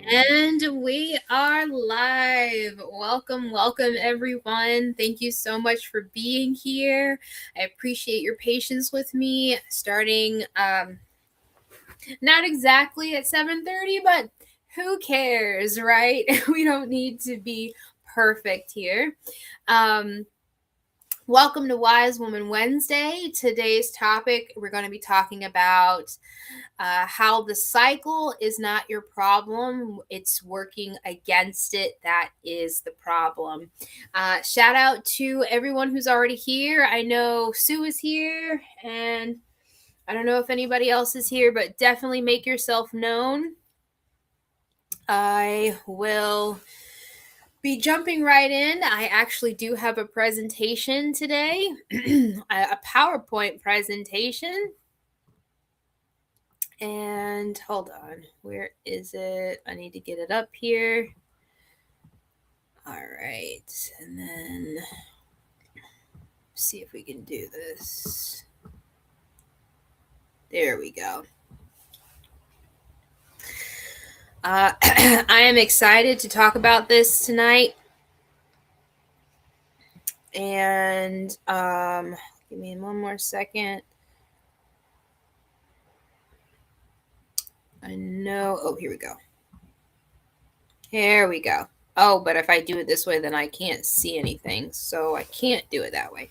And we are live. Welcome, everyone. Thank you so much for being here. I appreciate your patience with me. Starting not exactly at 7:30, but who cares, right? We don't need to be perfect here. Um, Welcome to Wise Woman Wednesday. Today's topic, we're going to be talking about how the cycle is not your problem. It's working against it. That is the problem. Shout out to everyone who's already here. I know Sue is here, and I don't know if anybody else is here, but definitely make yourself known. I will be jumping right in. I actually do have a presentation today, a PowerPoint presentation. And hold on, where is it? I need to get it up here. All right, and then see if we can do this. There we go. I am excited to talk about this tonight. And give me one more second. I know. Oh, here we go. Here we go. Oh, but if I do it this way, then I can't see anything. So I can't do it that way.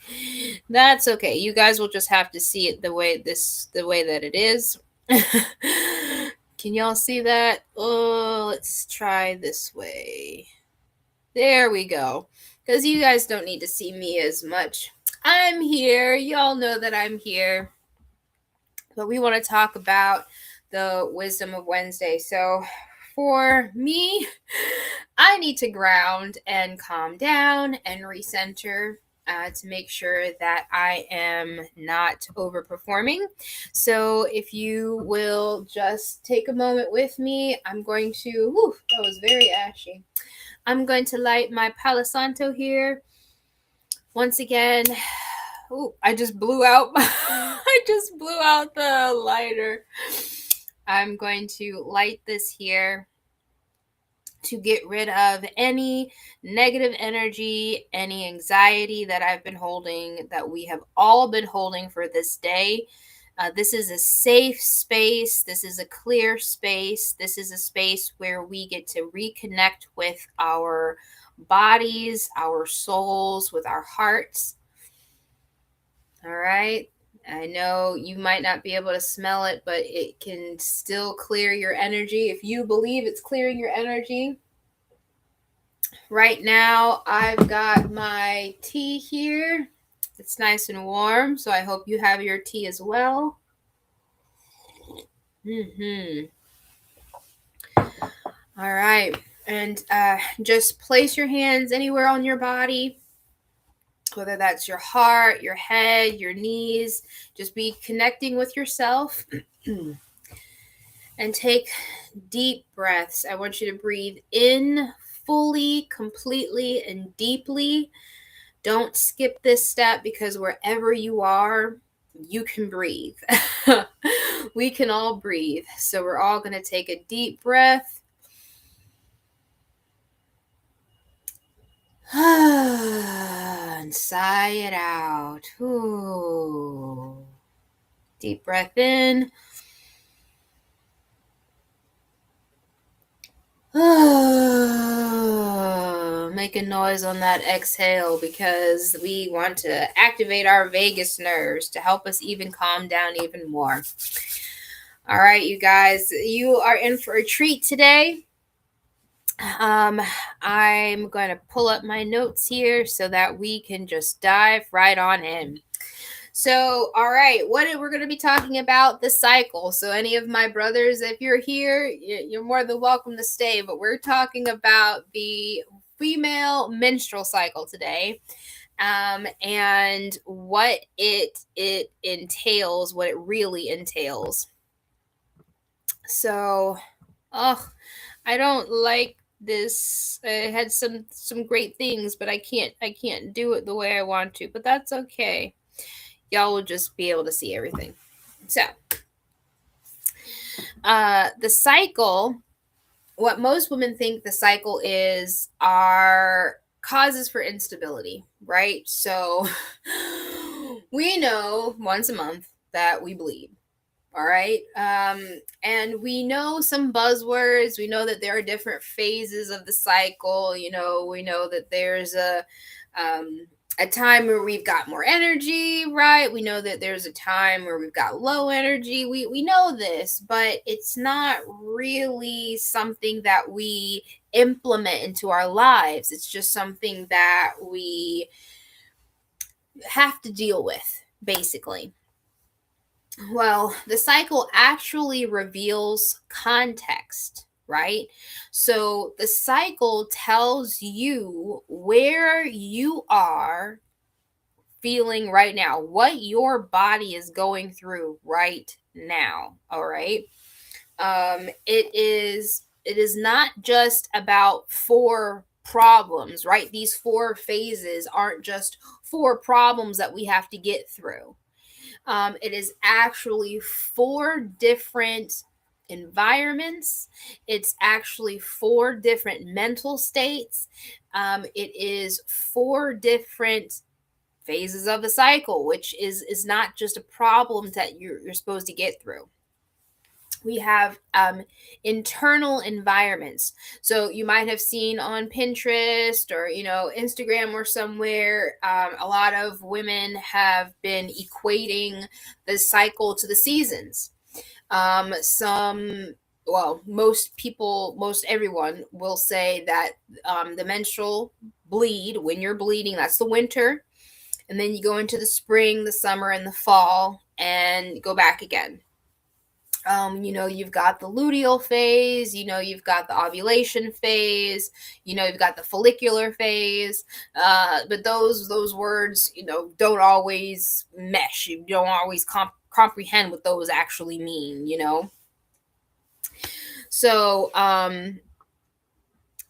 That's okay. You guys will just have to see it the way that it is. Can y'all see that? Oh, let's try this way. There we go. Because you guys don't need to see me as much. I'm here. Y'all know that I'm here. But we want to talk about the wisdom of Wednesday. So for me, I need to ground and calm down and recenter to make sure that I am not overperforming. So if you will just take a moment with me, I'm going to, that was very ashy. I'm going to light my Palo Santo here. Once again, I just blew out the lighter. I'm going to light this here to get rid of any negative energy, any anxiety that I've been holding, that we have all been holding for this day. This is a safe space. This is a clear space. This is a space where we get to reconnect with our bodies, our souls, with our hearts. All right. I know you might not be able to smell it, but it can still clear your energy. If you believe it's clearing your energy, right now I've got my tea here. It's nice and warm, so I hope you have your tea as well. All right. And just place your hands anywhere on your body, whether that's your heart, your head, your knees. Just be connecting with yourself. And take deep breaths. I want you to breathe in fully, completely, and deeply. Don't skip this step, because wherever you are, you can breathe. We can all breathe. So we're all going to take a deep breath. And sigh it out. Ooh. Deep breath in. Make a noise on that exhale, because we want to activate our vagus nerves to help us even calm down even more. All right, you guys, you are in for a treat today. I'm going to pull up my notes here so that we can just dive right on in. So, all right, we're going to be talking about the cycle. So any of my brothers, if you're here, you're more than welcome to stay, but we're talking about the female menstrual cycle today, and what it entails, what it really entails. So, I don't like this. It had some great things, but I can't do it the way I want to, but that's okay. Y'all will just be able to see everything. So, the cycle what most women think the cycle is are causes for instability, right? So we know once a month that we bleed. All right. And we know some buzzwords. We know that there are different phases of the cycle. We know that there's um, a time where we've got more energy, right? We know that there's a time where we've got low energy. We know this, but it's not really something that we implement into our lives. It's just something that we have to deal with, basically. Well, the cycle actually reveals context, right? So the cycle tells you where you are feeling right now, what your body is going through right now. All right. It is not just about four problems, right? These four phases aren't just four problems that we have to get through. It is actually four different environments. It's actually four different mental states. It is four different phases of the cycle, which is not just a problem that you're supposed to get through. We have internal environments. So you might have seen on Pinterest or Instagram or somewhere, a lot of women have been equating the cycle to the seasons. Most people, most everyone will say that the menstrual bleed, when you're bleeding, that's the winter, and then you go into the spring, the summer, and the fall, and go back again. You've got the luteal phase, you've got the ovulation phase, you've got the follicular phase. But those words, don't always mesh. You don't always comprehend what those actually mean. So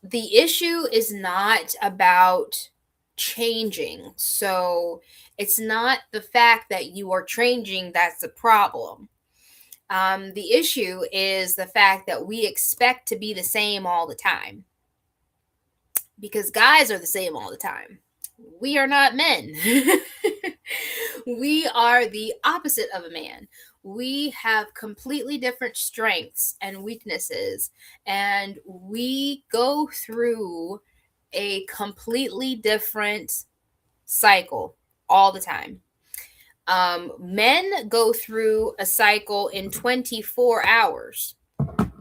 the issue is not about changing. So it's not the fact that you are changing that's the problem. The issue is the fact that we expect to be the same all the time, because guys are the same all the time. We are not men. We are the opposite of a man. We have completely different strengths and weaknesses, and we go through a completely different cycle all the time. Men go through a cycle in 24 hours.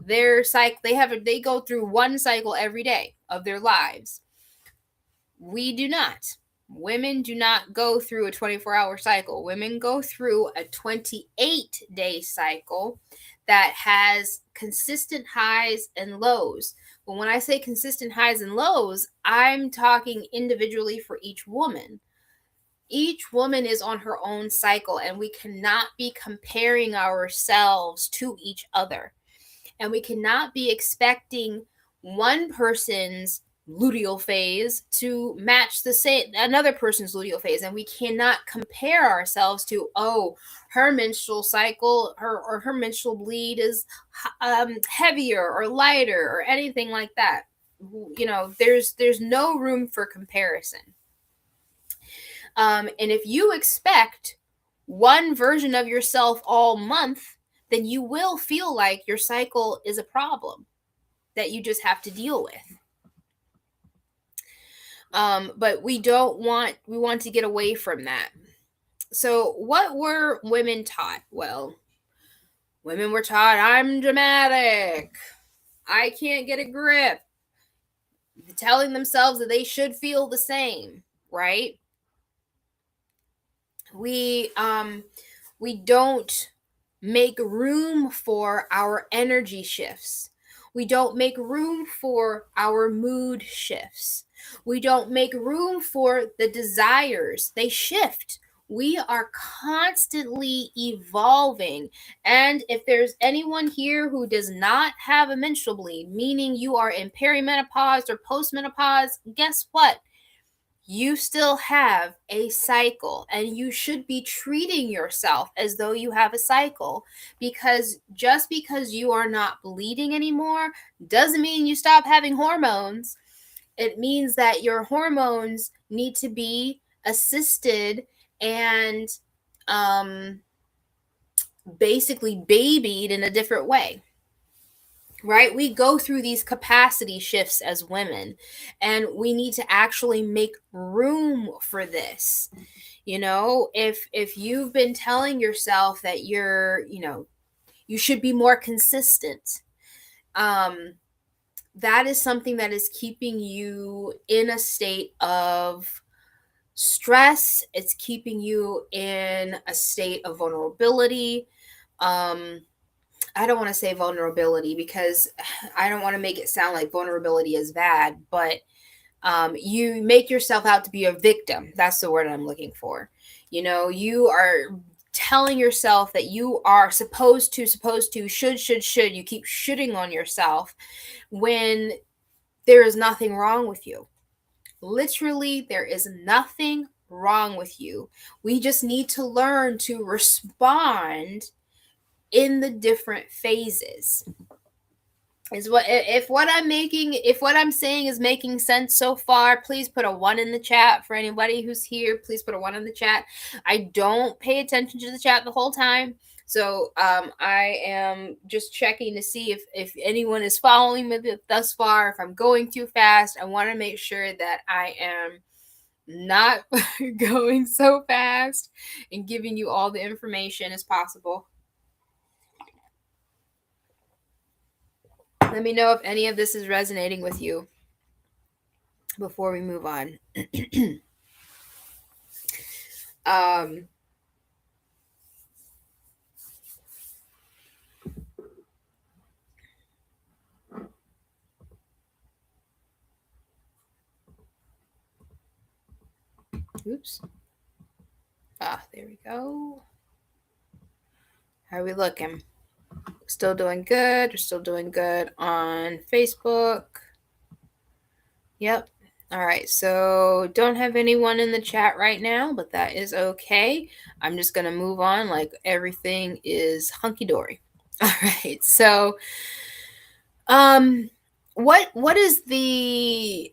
Their cycle, they go through one cycle every day of their lives. We do not. Women do not go through a 24-hour cycle. Women go through a 28-day cycle that has consistent highs and lows. But when I say consistent highs and lows, I'm talking individually for each woman. Each woman is on her own cycle, and we cannot be comparing ourselves to each other. And we cannot be expecting one person's luteal phase to match the same another person's luteal phase, and we cannot compare ourselves to, oh, her menstrual cycle, her menstrual bleed is heavier or lighter or anything like that. There's no room for comparison. And if you expect one version of yourself all month, then you will feel like your cycle is a problem that you just have to deal with. But we want to get away from that. So what were women taught? Well, women were taught, I'm dramatic, I can't get a grip, telling themselves that they should feel the same, right? We don't make room for our energy shifts. We don't make room for our mood shifts. We don't make room for the desires. They shift. We are constantly evolving. And if there's anyone here who does not have a menstrual bleed, meaning you are in perimenopause or postmenopause, guess what? you still have a cycle, and you should be treating yourself as though you have a cycle, because just because you are not bleeding anymore doesn't mean you stop having hormones. It means that your hormones need to be assisted and um, basically babied in a different way. Right? We go through these capacity shifts as women, and we need to actually make room for this. If you've been telling yourself that you should be more consistent, um that is something that is keeping you in a state of stress. It's keeping you in a state of vulnerability. um I don't want to say vulnerability, because I don't want to make it sound like vulnerability is bad, but you make yourself out to be a victim. That's the word I'm looking for. You are telling yourself that you are supposed to, should. You keep shooting on yourself when there is nothing wrong with you. Literally, there is nothing wrong with you. We just need to learn to respond in the different phases. Is what if what I'm saying is making sense so far? Please put a 1 in the chat. For anybody who's here, please put a 1 in the chat. I don't pay attention to the chat the whole time, so I am just checking to see if anyone is following me thus far. If I'm going too fast, I want to make sure that I am not going so fast and giving you all the information as possible. Let me know if any of this is resonating with you before we move on. um Oops. There we go. How are we looking? Still doing good. We're still doing good on Facebook. Yep. All right. So don't have anyone in the chat right now, but that is okay. I'm just going to move on like everything is hunky dory. All right. So, what is the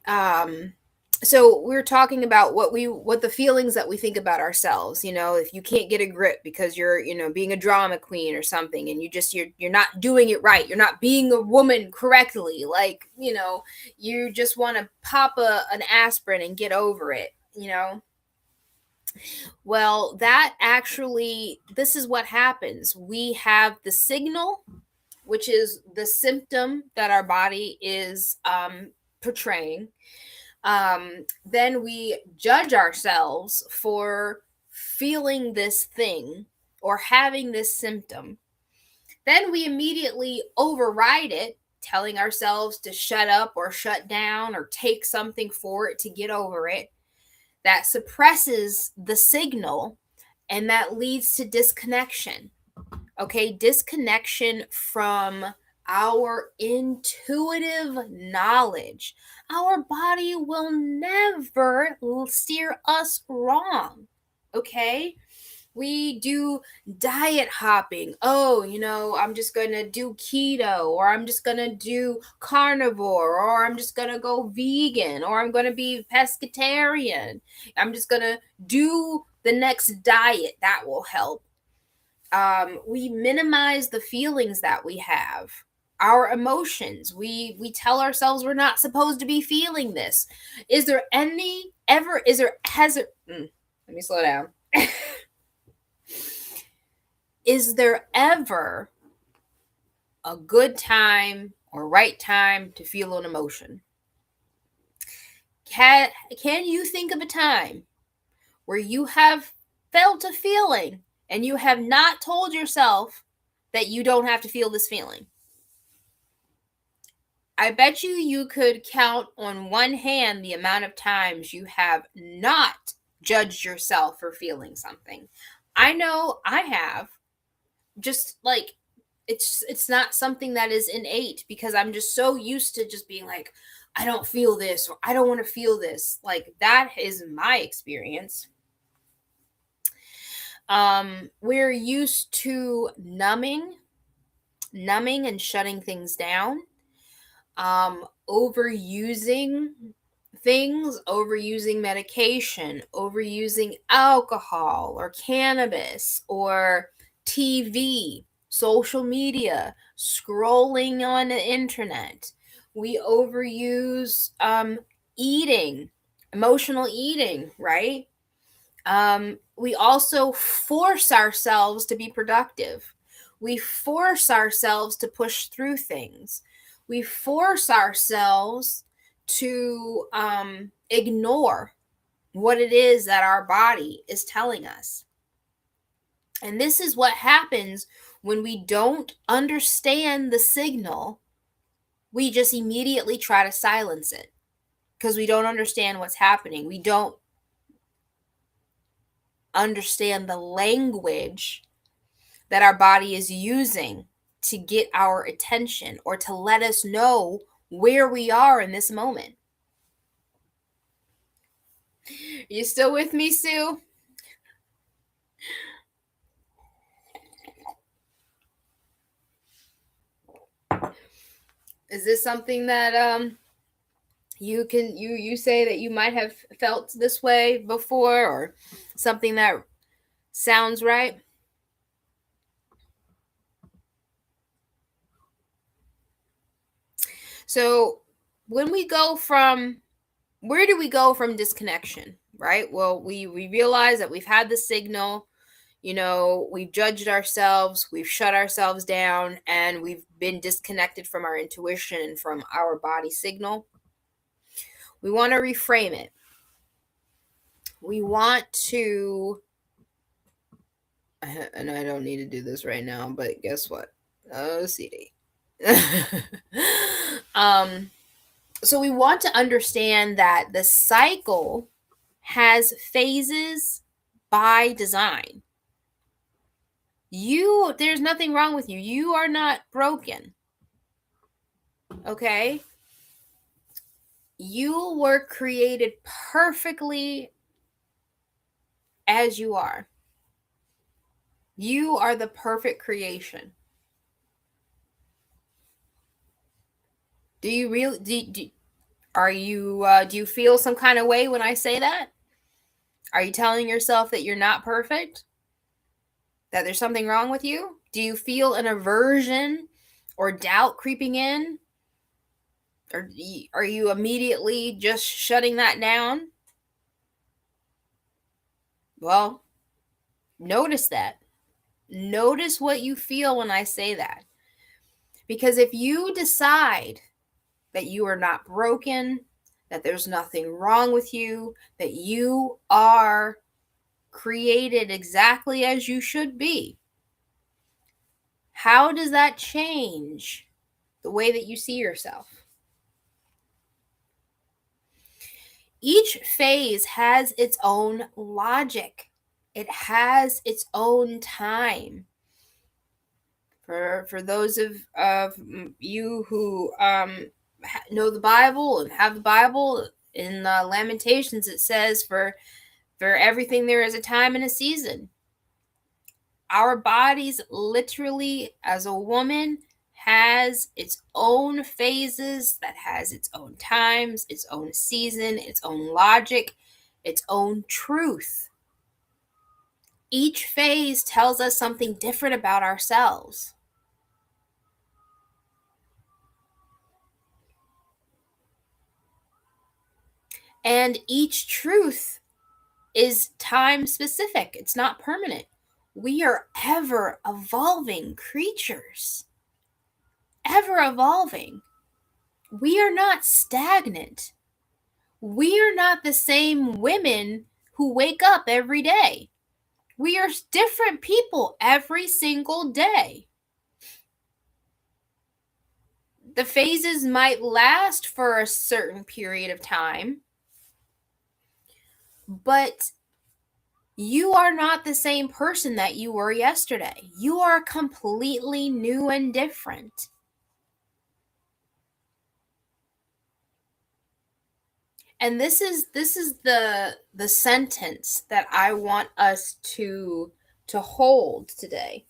so we're talking about what the feelings that we think about ourselves. If you can't get a grip because you're being a drama queen or something, and you're not doing it right, you're not being a woman correctly, like you just want to pop an aspirin and get over it. Well, this is what happens. We have the signal, which is the symptom that our body is portraying. Then we judge ourselves for feeling this thing or having this symptom. Then we immediately override it, telling ourselves to shut up or shut down or take something for it to get over it. That suppresses the signal, and that leads to disconnection. Okay, disconnection from our intuitive knowledge. Our body will never steer us wrong. Okay, we do diet hopping. Oh, I'm just gonna do keto, or I'm just gonna do carnivore, or I'm just gonna go vegan, or I'm gonna be pescatarian. I'm just gonna do the next diet that will help. We minimize the feelings that we have, our emotions. We tell ourselves we're not supposed to be feeling this. Is there any ever is there has it let me slow down. Is there ever a good time or right time to feel an emotion? Can you think of a time where you have felt a feeling and you have not told yourself that you don't have to feel this feeling? I bet you could count on one hand the amount of times you have not judged yourself for feeling something. I know I have. Just like It's not something that is innate, because I'm just so used to just being like, I don't feel this, or I don't want to feel this. Like, that is my experience. We're used to numbing and shutting things down, overusing things, overusing medication, overusing alcohol or cannabis or TV, social media, scrolling on the internet. We overuse eating, emotional eating, right? We also force ourselves to be productive. We force ourselves to push through things. We force ourselves to ignore what it is that our body is telling us. And this is what happens when we don't understand the signal. We just immediately try to silence it because we don't understand what's happening. We don't understand the language that our body is using to get our attention or to let us know where we are in this moment. You still with me, Sue? Is this something that you say that you might have felt this way before, or something that sounds right? So, when we go from where do we go from disconnection, right? Well, we realize that we've had the signal, we've judged ourselves, we've shut ourselves down, and we've been disconnected from our intuition and from our body signal. We want to reframe it. We want to, and I don't need to do this right now, but guess what? OCD. um, so we want to understand that the cycle has phases by design. There's nothing wrong with you. You are not broken. Okay? You were created perfectly as you are. You are the perfect creation. Do you really do you feel some kind of way when I say that? Are you telling yourself that you're not perfect? That there's something wrong with you? Do you feel an aversion or doubt creeping in? Or are you immediately just shutting that down? Well, notice that. Notice what you feel when I say that. Because if you decide that you are not broken, that there's nothing wrong with you, that you are created exactly as you should be, how does that change the way that you see yourself? Each phase has its own logic. It has its own time. For those of you who know the Bible and have the Bible, in Lamentations it says, for everything there is a time and a season. Our bodies, literally, as a woman, has its own phases, that has its own times, its own season, its own logic, its own truth. Each phase tells us something different about ourselves. And each truth is time specific, it's not permanent. We are ever evolving creatures, ever evolving. We are not stagnant. We are not the same women who wake up every day. We are different people every single day. The phases might last for a certain period of time, but You are not the same person that you were yesterday. You are completely new and different. And this is the sentence that I want us to hold today.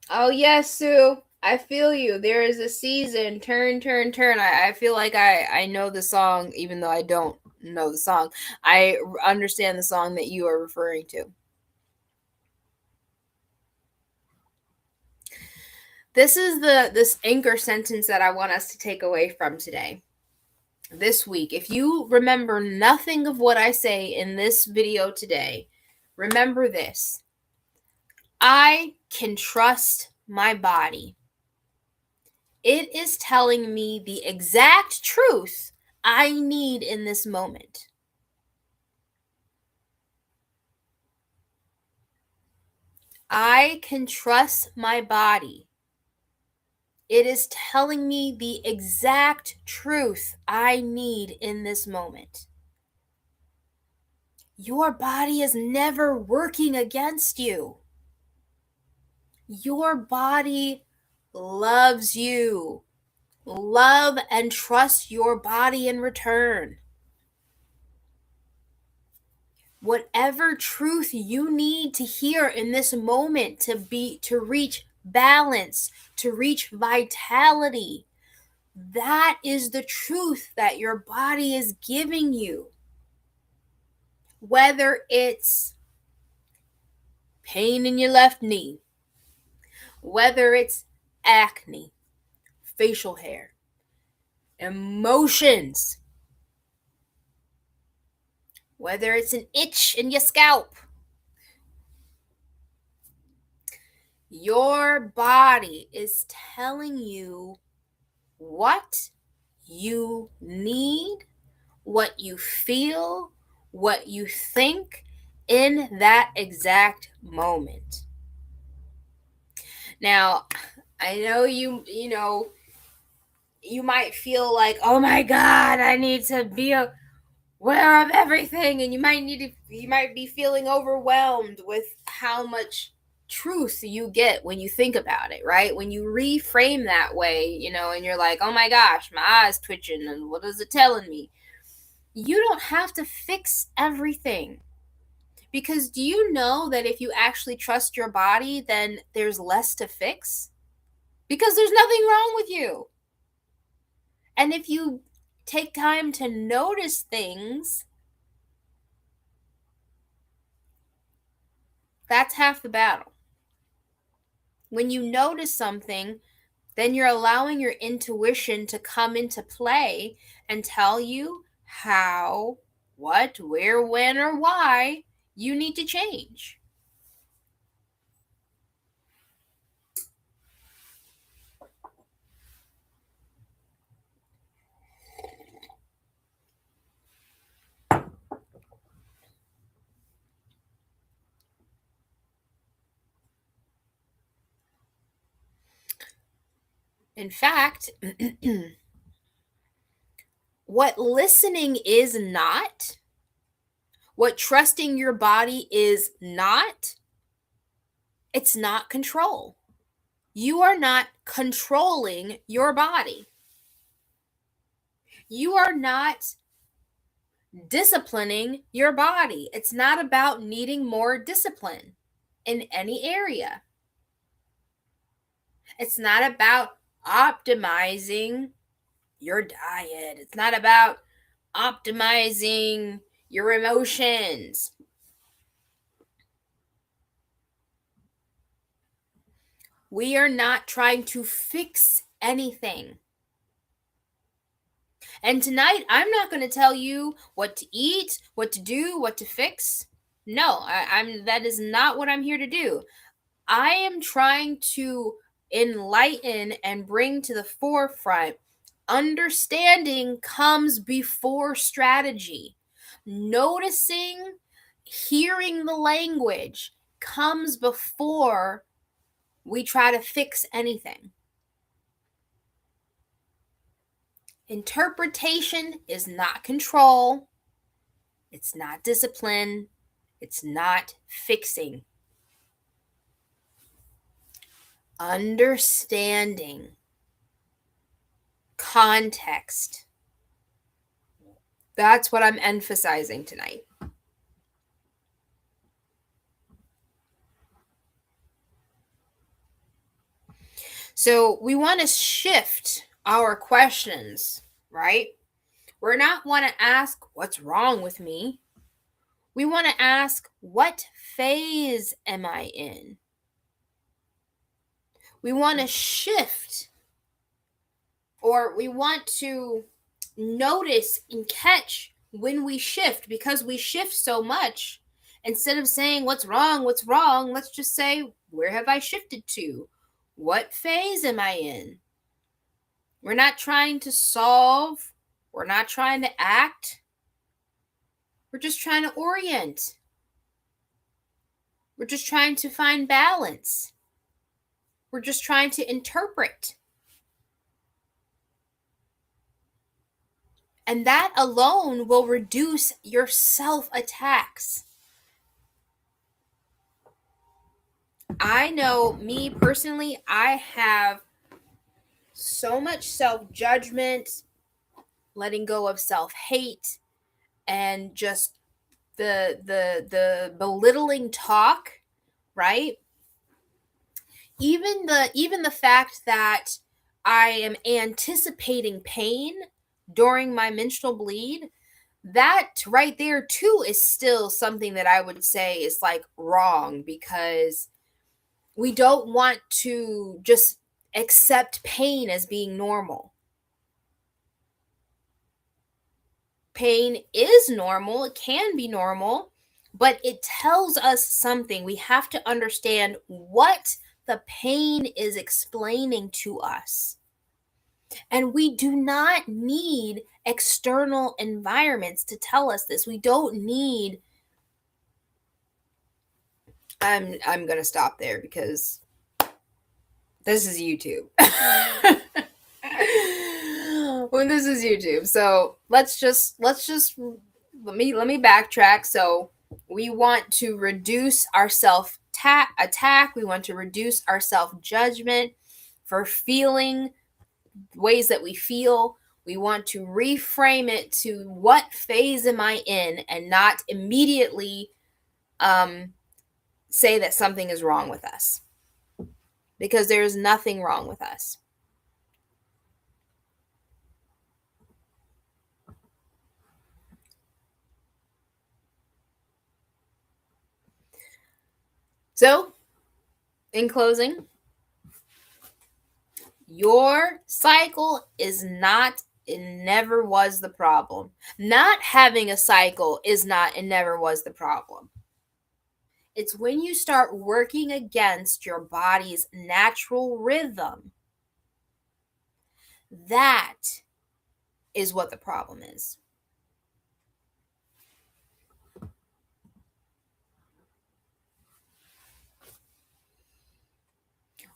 Oh yes, Sue. I feel you. There is a season. Turn, turn, turn. I feel like I know the song, even though I don't know the song. I understand the song that you are referring to. This is this anchor sentence that I want us to take away from today. This week, if you remember nothing of what I say in this video today, remember this: I can trust my body. It is telling me the exact truth I need in this moment. I can trust my body. It is telling me the exact truth I need in this moment. Your body is never working against you. Your body loves you. Love and trust your body in return. Whatever truth you need to hear in this moment to reach balance, to reach vitality, that is the truth that your body is giving you. Whether it's pain in your left knee, whether it's acne, facial hair, emotions, whether it's an itch in your scalp, your body is telling you what you need, what you feel, what you think in that exact moment. Now, I know you might feel like, "Oh my god, I need to be aware of everything," and you might be feeling overwhelmed with how much truth you get when you think about it, right? When you reframe that way, and you're like, "Oh my gosh, my eyes twitching, and what is it telling me?" You don't have to fix everything. Because do you know that if you actually trust your body, then there's less to fix? Because there's nothing wrong with you. And if you take time to notice things, that's half the battle. When you notice something, then you're allowing your intuition to come into play and tell you how, what, where, when, or why you need to change. In fact, what listening is not, what trusting your body is not, it's not control. You are not controlling your body. You are not disciplining your body. It's not about needing more discipline in any area. It's not about optimizing your diet. It's not about optimizing your emotions. We are not trying to fix anything. And tonight, I'm not going to tell you what to eat, what to do, what to fix. No, that is not what I'm here to do. I am trying to enlighten and bring to the forefront. Understanding comes before strategy. Noticing, hearing the language comes before we try to fix anything. Interpretation is not control. It's not discipline. It's not fixing. Understanding. Context. That's what I'm emphasizing tonight. So we want to shift our questions, right? We're not want to ask what's wrong with me. We want to ask what phase am I in? We want to shift, or we want to notice and catch when we shift, because we shift so much. Instead of saying what's wrong, let's just say, where have I shifted to? What phase am I in? We're not trying to solve. We're not trying to act. We're just trying to orient. We're just trying to find balance. We're just trying to interpret. And that alone will reduce your self-attacks. I know, me personally, I have so much self-judgment, letting go of self-hate, and just the belittling talk, right? Even the fact that I am anticipating pain during my menstrual bleed, that right there too is still something that I would say is like wrong, because we don't want to just accept pain as being normal. Pain is normal, it can be normal, but it tells us something. We have to understand what the pain is explaining to us. And we do not need external environments to tell us this. We don't need. I'm going to stop there because this is YouTube. When this is YouTube. So let's just let me backtrack. So we want to reduce our self attack. We want to reduce our self judgment for feeling ways that we feel. We want to reframe it to what phase am I in, and not immediately say that something is wrong with us, because there is nothing wrong with us. So, in closing, your cycle is not and never was the problem. Not having a cycle is not and never was the problem. It's when you start working against your body's natural rhythm. That is what the problem is.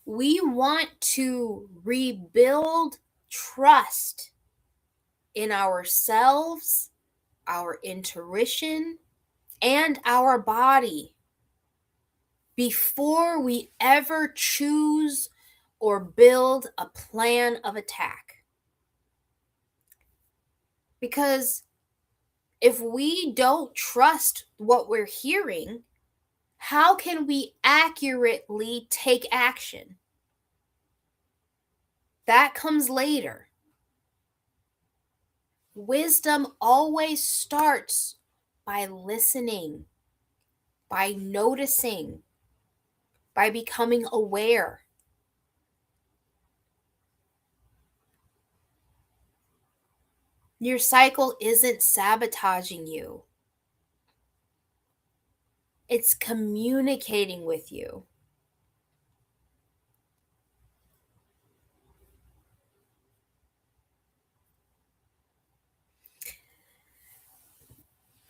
We want to rebuild trust in ourselves, our intuition, and our body before we ever choose or build a plan of attack. Because if we don't trust what we're hearing, how can we accurately take action? That comes later. Wisdom always starts by listening, by noticing, by becoming aware. Your cycle isn't sabotaging you. It's communicating with you.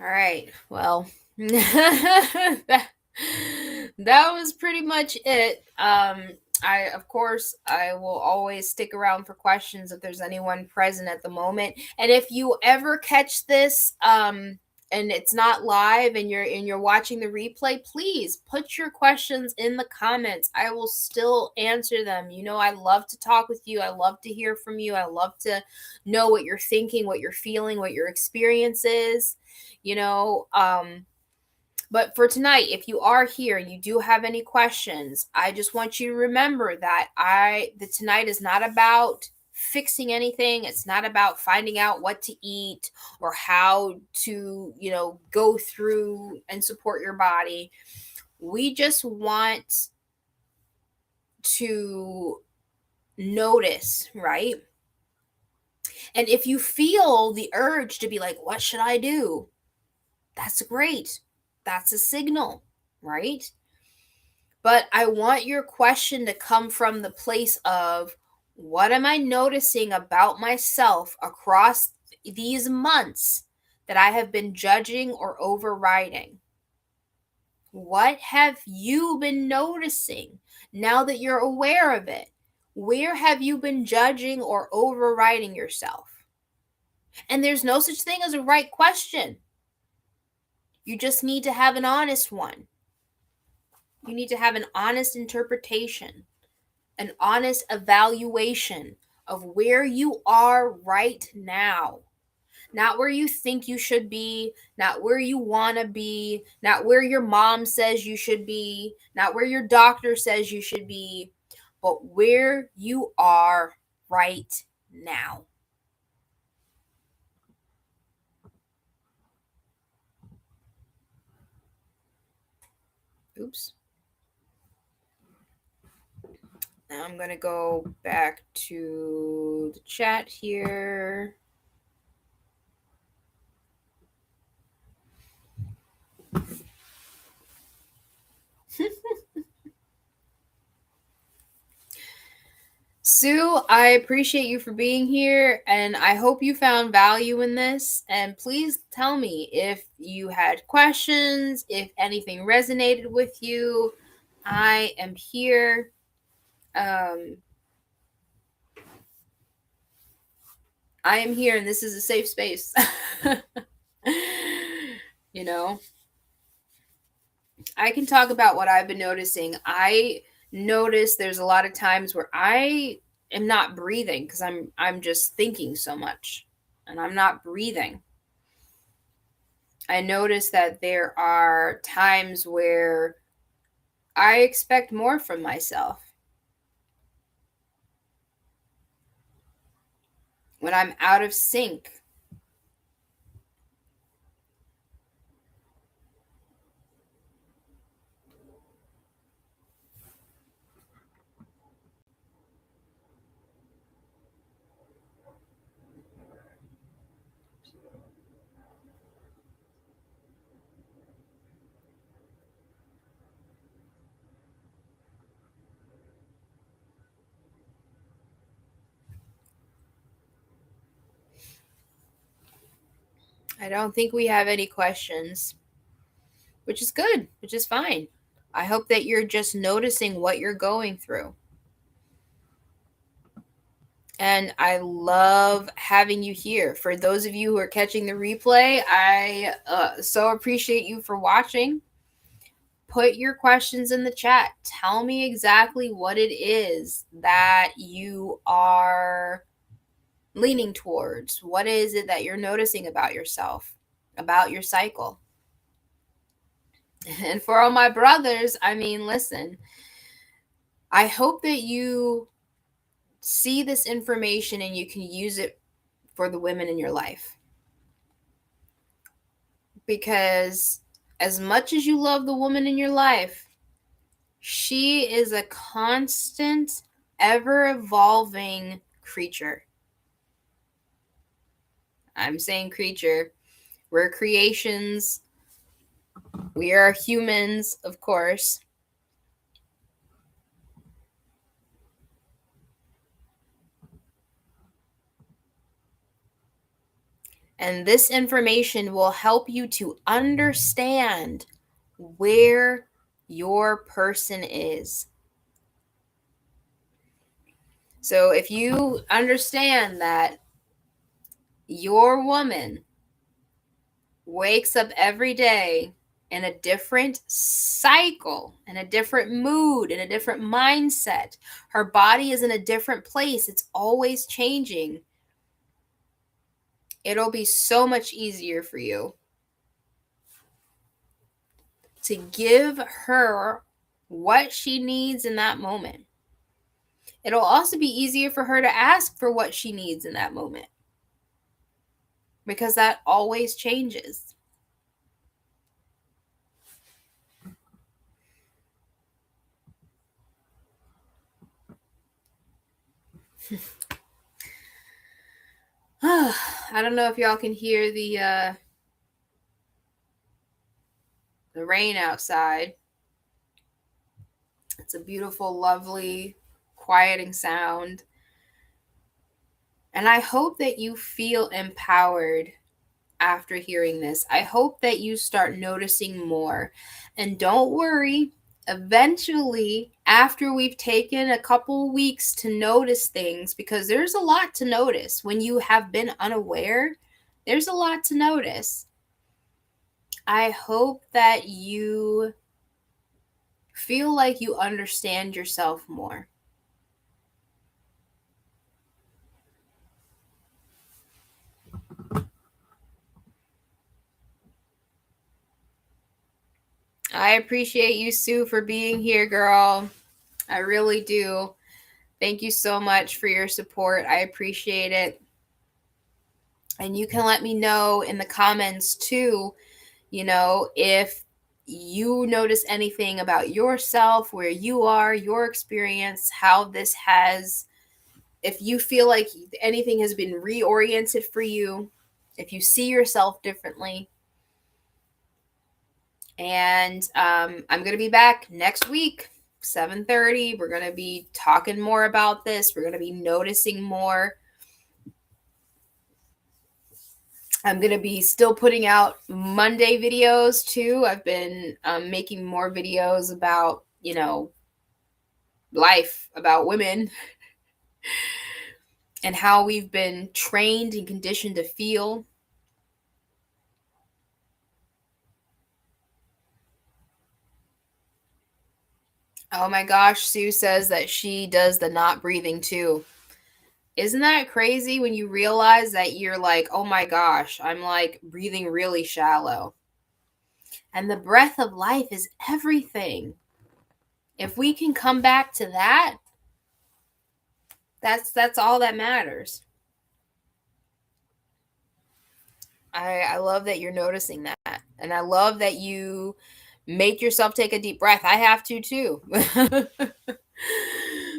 All right. Well, that was pretty much it. Of course, I will always stick around for questions if there's anyone present at the moment. And if you ever catch this, and it's not live and you're watching the replay, please put your questions in the comments. I will still answer them. You know, I love to talk with you. I love to hear from you. I love to know what you're thinking, what you're feeling, what your experience is. You know, but for tonight, if you are here and you do have any questions, I just want you to remember that tonight is not about fixing anything. It's not about finding out what to eat or how to, go through and support your body. We just want to notice, right? And if you feel the urge to be like, what should I do? That's great. That's a signal, right? But I want your question to come from the place of, what am I noticing about myself across these months that I have been judging or overriding? What have you been noticing now that you're aware of it? Where have you been judging or overriding yourself? And there's no such thing as a right question. You just need to have an honest one. You need to have an honest interpretation, an honest evaluation of where you are right now. Not where you think you should be, not where you want to be, not where your mom says you should be, not where your doctor says you should be, but where you are right now. Oops. Now I'm going to go back to the chat here. Sue, I appreciate you for being here, and I hope you found value in this. And please tell me if you had questions, if anything resonated with you. I am here. I am here, and this is a safe space. you know, I can talk about what I've been noticing. I notice there's a lot of times where I am not breathing because I'm just thinking so much, and I'm not breathing. I notice that there are times where I expect more from myself. When I'm out of sync. I don't think we have any questions, which is good, which is fine. I hope that you're just noticing what you're going through. And I love having you here. For those of you who are catching the replay, I so appreciate you for watching. Put your questions in the chat. Tell me exactly what it is that you are leaning towards. What is it that you're noticing about yourself, about your cycle? And for all my brothers, I mean, listen, I hope that you see this information and you can use it for the women in your life. Because as much as you love the woman in your life, she is a constant, ever evolving creature. I'm saying creature. We're creations. We are humans, of course. And this information will help you to understand where your person is. So if you understand that your woman wakes up every day in a different cycle, in a different mood, in a different mindset, her body is in a different place, it's always changing, it'll be so much easier for you to give her what she needs in that moment. It'll also be easier for her to ask for what she needs in that moment, because that always changes. I don't know if y'all can hear the rain outside. It's a beautiful, lovely, quieting sound. And I hope that you feel empowered after hearing this. I hope that you start noticing more. And don't worry, eventually, after we've taken a couple weeks to notice things, because there's a lot to notice when you have been unaware, there's a lot to notice. I hope that you feel like you understand yourself more. I appreciate you, Sue, for being here, girl. I really do. Thank you so much for your support. I appreciate it. And you can let me know in the comments too, if you notice anything about yourself, where you are, your experience, how this has, if you feel like anything has been reoriented for you, if you see yourself differently. And I'm going to be back next week, 7:30. We're going to be talking more about this. We're going to be noticing more. I'm going to be still putting out Monday videos too. I've been making more videos about, life, about women, and how we've been trained and conditioned to feel. Oh my gosh, Sue says that she does the not breathing too. Isn't that crazy when you realize that you're like, oh my gosh, I'm like breathing really shallow? And the breath of life is everything. If we can come back to that, that's all that matters. I love that you're noticing that. And I love that you make yourself take a deep breath. I have to too.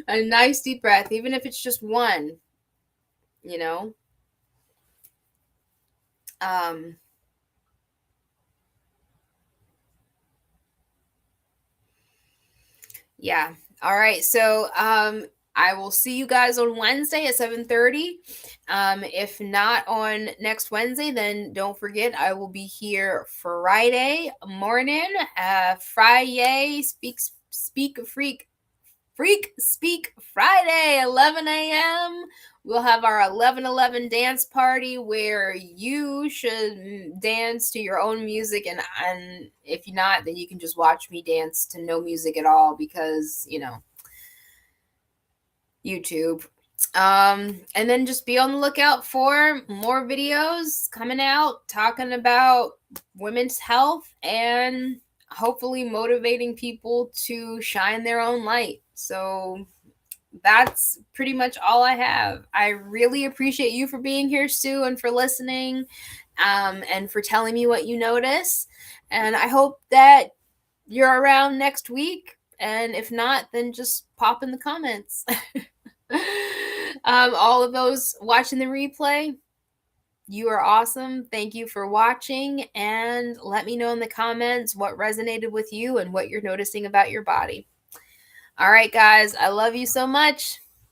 A nice deep breath, even if it's just one, you know. Um yeah. All right. So I will see you guys on Wednesday at 7:30. If not on next Wednesday, then don't forget I will be here Friday morning. Friday Freak Speak Friday, 11 a.m. We'll have our 11:11 dance party where you should dance to your own music, and if you're not, then you can just watch me dance to no music at all, because YouTube. And then just be on the lookout for more videos coming out talking about women's health and hopefully motivating people to shine their own light. So that's pretty much all I have. I really appreciate you for being here, Sue, and for listening, and for telling me what you notice. And I hope that you're around next week. And if not, then just pop in the comments. All of those watching the replay, you are awesome. Thank you for watching. And let me know in the comments what resonated with you and what you're noticing about your body. All right, guys, I love you so much.